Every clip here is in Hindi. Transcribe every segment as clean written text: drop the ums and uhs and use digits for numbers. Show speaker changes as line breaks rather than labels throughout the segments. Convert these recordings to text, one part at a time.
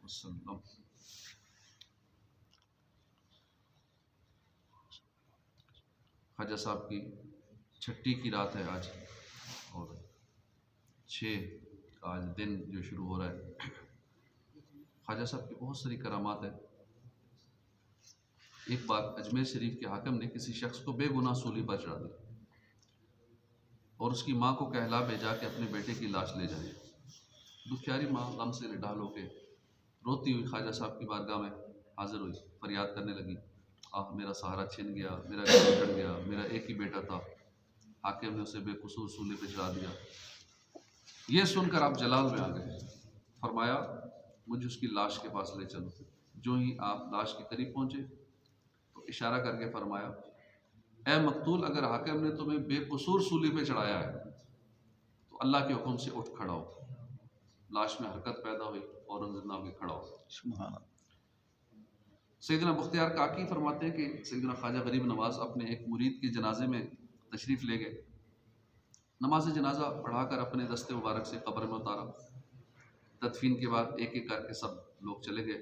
वसल्लम। ख्वाजा साहब की छठी की रात है आज, और 6 आज दिन जो शुरू हो रहा है। ख्वाजा साहब की बहुत सारी करामात है। एक बार अजमेर शरीफ के हाकिम ने किसी शख्स को बेगुनाह सूली पर चढ़ा दिया और उसकी माँ को कहला भेजा कि अपने बेटे की लाश ले जाए। दुखियारी माँ गम से निढाल होकर रोती हुई ख्वाजा साहब की बारगाह में हाजिर हुई, फरियाद करने लगी, आह मेरा सहारा छिन गया, मेरा घर उजड़ गया, मेरा एक ही बेटा था, हाकिम ने उसे बेकसूर सूली पर चढ़ा दिया। ये सुनकर आप जलाल में आ गए। फरमाया मुझे उसकी लाश के पास ले चलो। जो ही आप लाश के करीब पहुंचे तो इशारा करके फरमाया, ए मकतूल, अगर हाकिम ने तुम्हें बेकसूर सूली पे चढ़ाया है तो अल्लाह के हुक्म से उठ खड़ा हो। लाश में हरकत पैदा हुई और जिंदा होकर खड़ा हो। सैयदना बख्तियार काकी फरमाते हैं कि सैयदना ख्वाजा गरीब नवाज अपने एक मुरीद के जनाजे में तशरीफ़ ले गए। नमाज जनाजा पढ़ाकर अपने दस्ते मुबारक से कब्र में उतारा। तदफीन के बाद एक एक करके सब लोग चले गए,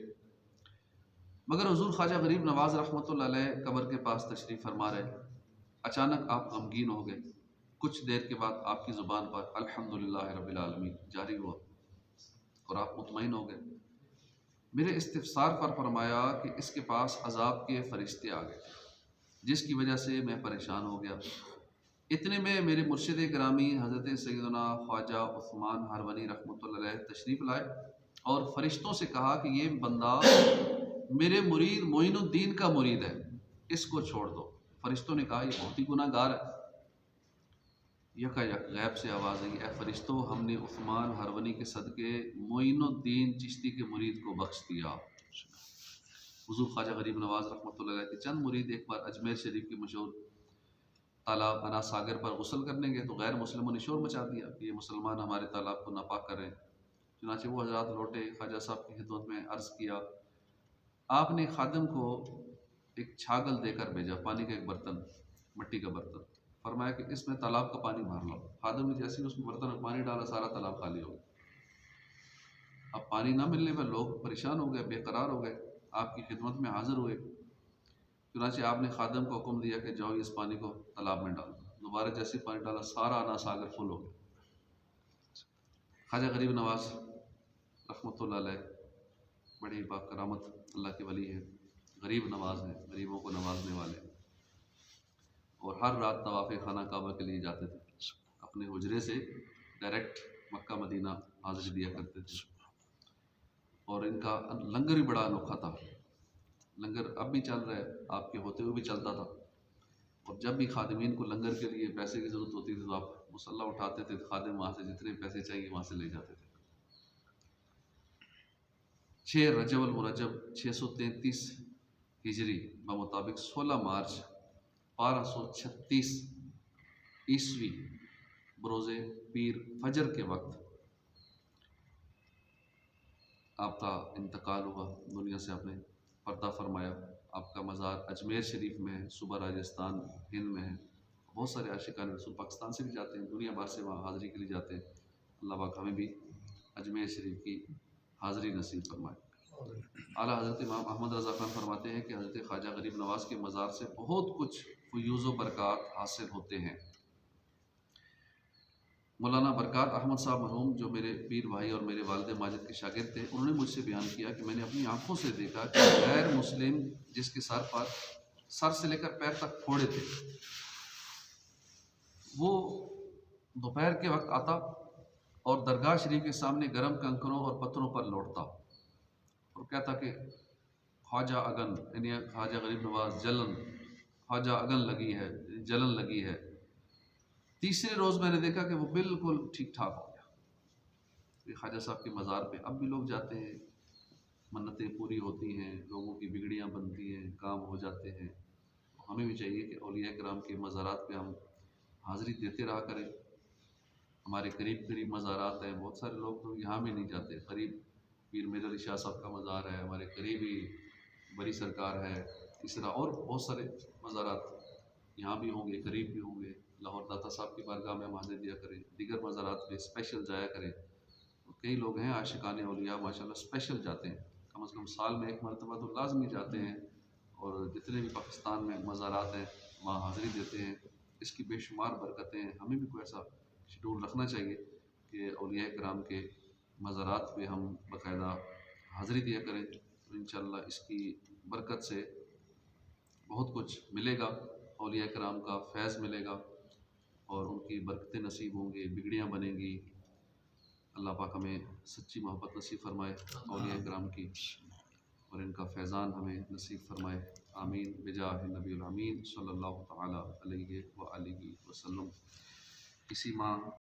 मगर हुजूर ख्वाजा गरीब नवाज रहमतुल्लाह अलैह कब्र के पास तशरीफ़ फरमा रहे। अचानक आप गमगीन हो गए। कुछ देर के बाद आपकी ज़ुबान पर अल्हम्दुलिल्लाह रब्बिल आलमीन जारी हुआ और आप मुतमईन हो गए। मेरे इस्तिफ़सार पर फरमाया कि इसके पास अजाब के फरिश्ते आ गए, जिसकी वजह से मैं परेशान हो गया। इतने में मेरे मुर्शिद गिरामी हज़रत सैयदना ख्वाजा उस्मान हरवनी रहमतुल्लाह अलैह तशरीफ़ लाए और फरिश्तों से कहा कि ये बंदा मेरे मुरीद मोइनुद्दीन का मुरीद है, इसको छोड़ दो। फरिश्तों ने कहा ये बहुत ही गुनाहगार है। यकायक गैब से आवाज़ आई, ए फरिश्तों, हमने उस्मान हरवनी के सदके मोइनुद्दीन चिश्ती के मुरीद को बख्श दिया। हुज़ूर ख्वाजा गरीब नवाज रहमतुल्लाह अलैह के चंद मुरीद एक बार अजमेर शरीफ के मशहूर तालाब अना सागर पर गुस्ल करने गए तो गैर मुस्लिमों ने शोर मचा दिया कि ये मुसलमान हमारे तालाब को नापाक कर रहे हैं। चुनाचे वो हजरात लौटे, ख्वाजा साहब की खिदमत में अर्ज़ किया। आपने खादिम को एक छागल देकर भेजा, पानी का एक बर्तन, मिट्टी का बर्तन। फरमाया कि इसमें तालाब का पानी भर लो। खादिम ने जैसे ही उस बर्तन में पानी डाला, सारा तालाब खाली हो गया। अब पानी ना मिलने पर लोग परेशान हो गए, बेकरार हो गए, आपकी खिदमत में हाजिर हुए। चुनाचे आपने खादिम को हुक्म दिया कि जाओ इस पानी को तालाब में डालो। दोबारा जैसे पानी डाला, सारा अना सागर फुल हो गया। ख्वाजा गरीब नवाज रहमतुल्लाह अलैह बड़ी बाकरामत अल्लाह के वली है, गरीब नवाज हैं, गरीबों को नवाजने वाले, और हर रात तवाफ़ खाना काबा के लिए जाते थे। अपने हुजरे से डायरेक्ट मक्का मदीना हाजिर दिया करते थे। और इनका लंगर भी बड़ा अनोखा था। लंगर अब भी चल रहा है, आपके होते हुए भी चलता था। और जब भी खादिमीन को लंगर के लिए पैसे की ज़रूरत होती थी तो आप मुसल्ला उठाते थे, खादिम वहाँ से जितने पैसे चाहिए वहाँ से ले जाते थे। 6 रजब अल मुरज्जब 633 हिजरी मुताबिक 16 मार्च 1236 ईस्वी बरोज़े पीर फजर के वक्त आपका इंतकाल हुआ, दुनिया से आपने पर्दा फरमाया। आपका मज़ार अजमेर शरीफ में है, सूबा राजस्थान हिंद में है। बहुत सारे आशिकान रसूल पाकिस्तान से भी जाते हैं, दुनिया भर से वहाँ हाज़िरी के लिए जाते हैं। अल्लाह पाक हमें भी अजमेर शरीफ की हाज़िरी नसीब फरमाए। आला हज़रत इमाम अहमद रज़ा खान फरमाते हैं कि हज़रत ख्वाजा गरीब नवाज़ के मज़ार से बहुत कुछ फ़यूज़ व बरक़ात हासिल होते हैं। मौलाना बरक़ात अहमद साहब मरहूम, जो मेरे पीर भाई और मेरे वालिद माजिद के शागिर्द थे, उन्होंने मुझसे बयान किया कि मैंने अपनी आँखों से देखा कि गैर मुस्लिम जिसके सर पर सर से लेकर पैर तक फोड़े थे, वो दोपहर के वक्त आता और दरगाह शरीफ के सामने गर्म कंकरों और पत्थरों पर लौटता और कहता कि ख्वाजा अगन, यानी ख्वाजा गरीब नवाज जलन, ख्वाजा अगन लगी है, जलन लगी है। तीसरे रोज़ मैंने देखा कि वो बिल्कुल ठीक ठाक हो गया। ख्वाजा साहब के मज़ार पे अब भी लोग जाते हैं, मन्नतें पूरी होती हैं, लोगों की बिगड़ियाँ बनती हैं, काम हो जाते हैं। हमें भी चाहिए कि औलिया किराम के मज़ारात पे हम हाज़िरी देते रहा करें। हमारे करीब करीब मज़ारात हैं, बहुत सारे लोग तो यहाँ भी नहीं जाते। करीब पीर मेर अली शाह साहब का मज़ार है, हमारे करीबी बड़ी सरकार है, इस तरह और बहुत सारे मज़ारात यहाँ भी होंगे, करीब भी होंगे। लाहौर दाता साहब की बारगाह में हम हाज़िरी दिया करें, दीगर मज़ारात पे स्पेशल जाया करें। कई लोग हैं आशिकान औलिया माशाल्लाह स्पेशल जाते हैं। कम से कम साल में एक मरतबा तो लाजमी जाते हैं, और जितने भी पाकिस्तान में मज़ारात हैं वहाँ हाज़िरी देते हैं। इसकी बेशुमार बरकतें हैं। हमें भी कोई ऐसा शेड्यूल रखना चाहिए कि औलिया कराम के मज़ारात पे हम बाकायदा हाज़िरी दिया करें। तो इंशाअल्लाह इसकी बरकत से बहुत कुछ मिलेगा, औलिया कराम का फैज़ मिलेगा और उनकी बरकतें नसीब होंगी, बिगड़ियाँ बनेंगी। अल्लाह पाक हमें सच्ची मोहब्बत नसीब फरमाए औलिया कराम की, और इनका फैज़ान हमें नसीब फरमाए। आमीन बिजाह नबील अमीन सल्लल्लाहु तआला अलैहि व आलिहि वसल्लम। इसी माह